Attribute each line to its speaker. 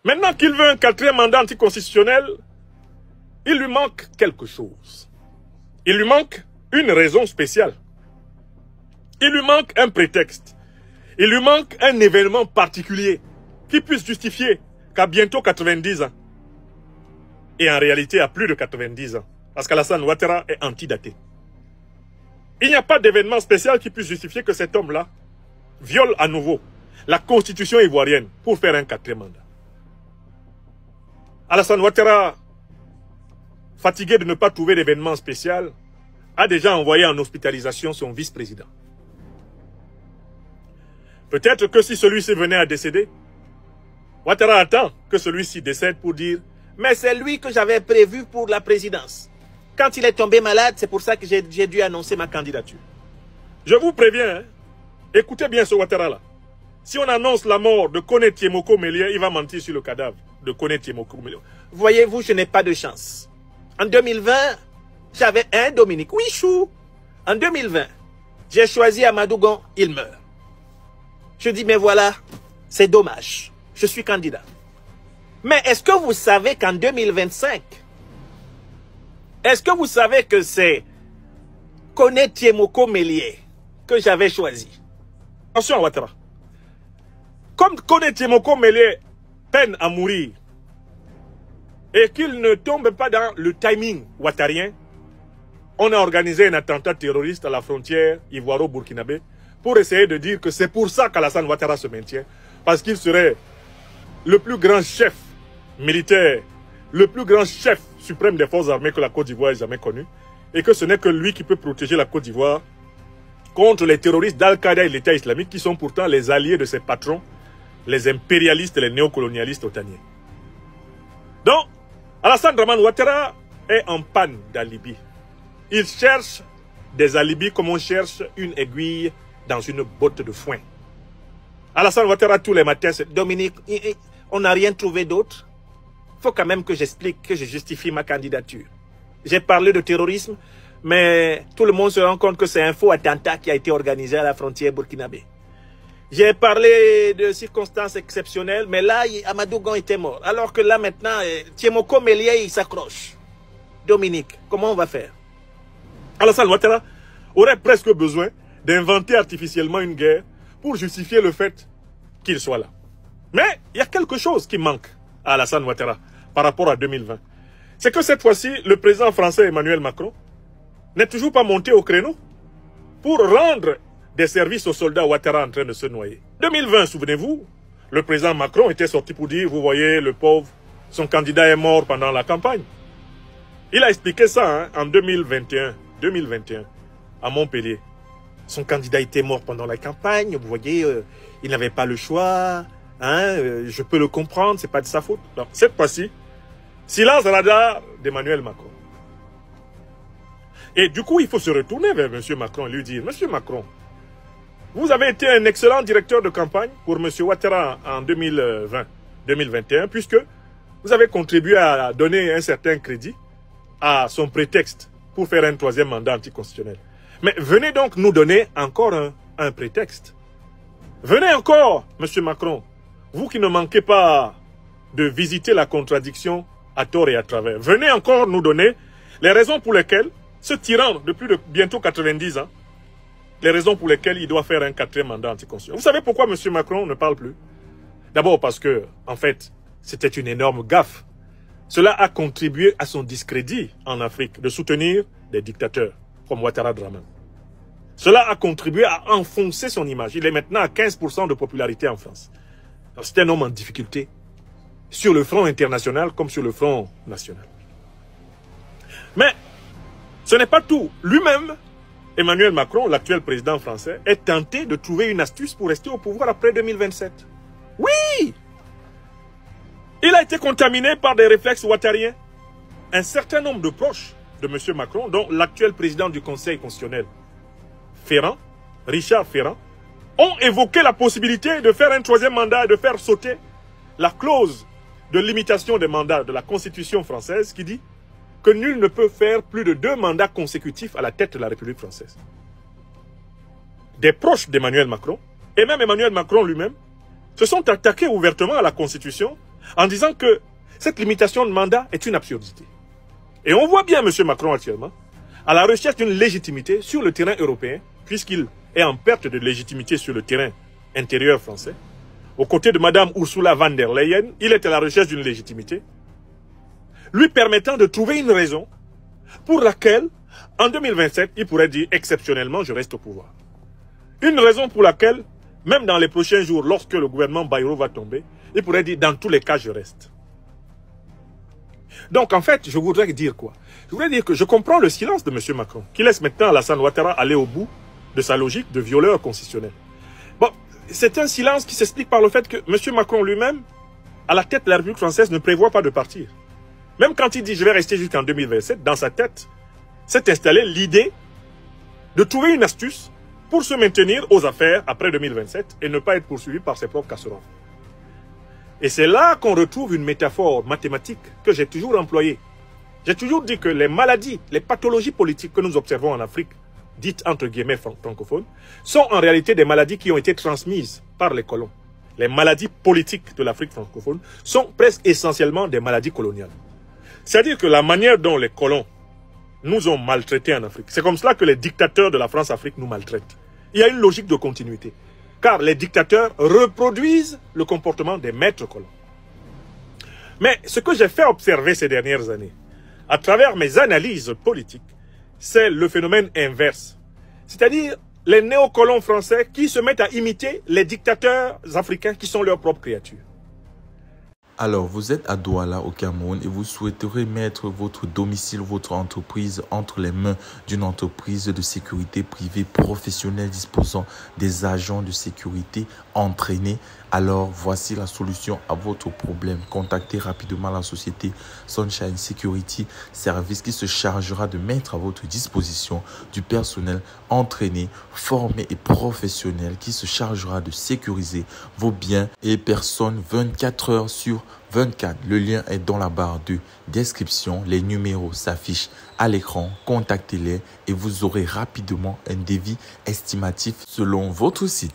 Speaker 1: Maintenant qu'il veut un quatrième mandat anticonstitutionnel, il lui manque quelque chose. Il lui manque une raison spéciale. Il lui manque un prétexte. Il lui manque un événement particulier qui puisse justifier qu'à bientôt 90 ans, et en réalité à plus de 90 ans, parce qu'Alassane Ouattara est antidaté. Il n'y a pas d'événement spécial qui puisse justifier que cet homme-là viole à nouveau la constitution ivoirienne pour faire un quatrième mandat. Alassane Ouattara, fatigué de ne pas trouver d'événement spécial, a déjà envoyé en hospitalisation son vice-président. Peut-être que si celui-ci venait à décéder, Ouattara attend que celui-ci décède pour dire « Mais c'est lui que j'avais prévu pour la présidence. Quand il est tombé malade, c'est pour ça que j'ai dû annoncer ma candidature. » Je vous préviens, hein, écoutez bien ce Ouattara-là. Si on annonce la mort de Kone Tiemoko Melie, il va mentir sur le cadavre de Kone Tiemoko Melie. Voyez-vous, je n'ai pas de chance. En 2020, j'avais un Dominique Wichou. En 2020, j'ai choisi Amadou Gon, il meurt. Je dis, mais voilà, c'est dommage. Je suis candidat. Mais est-ce que vous savez qu'en 2025, est-ce que vous savez que c'est Kone Tiemoko Melie que j'avais choisi? Attention à Ouattara. Comme Kone Tiemoko Melie peine à mourir et qu'il ne tombe pas dans le timing ouattarien, on a organisé un attentat terroriste à la frontière ivoiro-burkinabé pour essayer de dire que c'est pour ça qu'Alassane Ouattara se maintient, parce qu'il serait le plus grand chef militaire, le plus grand chef suprême des forces armées que la Côte d'Ivoire ait jamais connu, et que ce n'est que lui qui peut protéger la Côte d'Ivoire contre les terroristes d'Al-Qaïda et l'État islamique, qui sont pourtant les alliés de ses patrons, les impérialistes et les néocolonialistes otaniens. Donc, Alassane Dramane Ouattara est en panne d'alibi. Il cherche des alibis comme on cherche une aiguille dans une botte de foin. Alassane Ouattara, tous les matins, c'est Dominique, on n'a rien trouvé d'autre. Il faut quand même que j'explique, que je justifie ma candidature. J'ai parlé de terrorisme, mais tout le monde se rend compte que c'est un faux attentat qui a été organisé à la frontière burkinabé. J'ai parlé de circonstances exceptionnelles, mais là, Amadou Gon était mort. Alors que là, maintenant, Tiemoko Melie, il s'accroche. Dominique, comment on va faire? Alassane Ouattara aurait presque besoin d'inventer artificiellement une guerre pour justifier le fait qu'il soit là. Mais il y a quelque chose qui manque à Alassane Ouattara par rapport à 2020. C'est que cette fois-ci, le président français Emmanuel Macron n'est toujours pas monté au créneau pour rendre des services aux soldats Ouattara en train de se noyer. 2020, souvenez-vous, le président Macron était sorti pour dire, vous voyez, le pauvre, son candidat est mort pendant la campagne. Il a expliqué ça, hein, en 2021, à Montpellier. Son candidat était mort pendant la campagne, vous voyez, il n'avait pas le choix, hein, je peux le comprendre, c'est pas de sa faute. Donc, cette fois-ci, silence radar d'Emmanuel Macron. Et du coup, il faut se retourner vers M. Macron et lui dire, M. Macron, vous avez été un excellent directeur de campagne pour M. Ouattara en 2020-2021, puisque vous avez contribué à donner un certain crédit à son prétexte pour faire un troisième mandat anticonstitutionnel. Mais venez donc nous donner encore un prétexte. Venez encore, M. Macron, vous qui ne manquez pas de visiter la contradiction à tort et à travers. Venez encore nous donner les raisons pour lesquelles ce tyran de plus de bientôt 90 ans, les raisons pour lesquelles il doit faire un quatrième mandat anticonstitutionnel. Vous savez pourquoi M. Macron ne parle plus? D'abord parce que, en fait, c'était une énorme gaffe. Cela a contribué à son discrédit en Afrique de soutenir des dictateurs comme Ouattara Dramane. Cela a contribué à enfoncer son image. Il est maintenant à 15% de popularité en France. C'est un homme en difficulté, sur le front international comme sur le front national. Mais ce n'est pas tout. Lui-même, Emmanuel Macron, l'actuel président français, est tenté de trouver une astuce pour rester au pouvoir après 2027. Oui! Il a été contaminé par des réflexes ouattariens. Un certain nombre de proches de M. Macron, dont l'actuel président du Conseil constitutionnel, Richard Ferrand, ont évoqué la possibilité de faire un troisième mandat et de faire sauter la clause de limitation des mandats de la Constitution française qui dit que nul ne peut faire plus de 2 mandats consécutifs à la tête de la République française. Des proches d'Emmanuel Macron, et même Emmanuel Macron lui-même, se sont attaqués ouvertement à la Constitution en disant que cette limitation de mandat est une absurdité. Et on voit bien M. Macron actuellement à la recherche d'une légitimité sur le terrain européen, puisqu'il est en perte de légitimité sur le terrain intérieur français. Aux côtés de Mme Ursula von der Leyen, il est à la recherche d'une légitimité, lui permettant de trouver une raison pour laquelle, en 2027, il pourrait dire exceptionnellement, je reste au pouvoir. Une raison pour laquelle, même dans les prochains jours, lorsque le gouvernement Bayrou va tomber, il pourrait dire dans tous les cas, je reste. Donc, en fait, je voudrais dire quoi? Je voudrais dire que je comprends le silence de M. Macron, qui laisse maintenant Alassane Ouattara aller au bout de sa logique de violeur constitutionnel. Bon, c'est un silence qui s'explique par le fait que M. Macron lui-même, à la tête de la République française, ne prévoit pas de partir. Même quand il dit « je vais rester jusqu'en 2027 », dans sa tête, s'est installée l'idée de trouver une astuce pour se maintenir aux affaires après 2027 et ne pas être poursuivi par ses propres casseroles. Et c'est là qu'on retrouve une métaphore mathématique que j'ai toujours employée. J'ai toujours dit que les maladies, les pathologies politiques que nous observons en Afrique, dites entre guillemets francophones, sont en réalité des maladies qui ont été transmises par les colons. Les maladies politiques de l'Afrique francophone sont presque essentiellement des maladies coloniales. C'est-à-dire que la manière dont les colons nous ont maltraités en Afrique, c'est comme cela que les dictateurs de la France-Afrique nous maltraitent. Il y a une logique de continuité. Car les dictateurs reproduisent le comportement des maîtres colons. Mais ce que j'ai fait observer ces dernières années, à travers mes analyses politiques, c'est le phénomène inverse. C'est-à-dire les néocolons français qui se mettent à imiter les dictateurs africains qui sont leurs propres créatures.
Speaker 2: Alors, vous êtes à Douala, au Cameroun, et vous souhaiterez mettre votre domicile, votre entreprise entre les mains d'une entreprise de sécurité privée professionnelle disposant des agents de sécurité entraînés. Alors, voici la solution à votre problème. Contactez rapidement la société Sunshine Security Service qui se chargera de mettre à votre disposition du personnel entraîné, formé et professionnel qui se chargera de sécuriser vos biens et personnes 24 heures sur 24. Le lien est dans la barre de description. Les numéros s'affichent à l'écran. Contactez-les et vous aurez rapidement un devis estimatif selon votre site.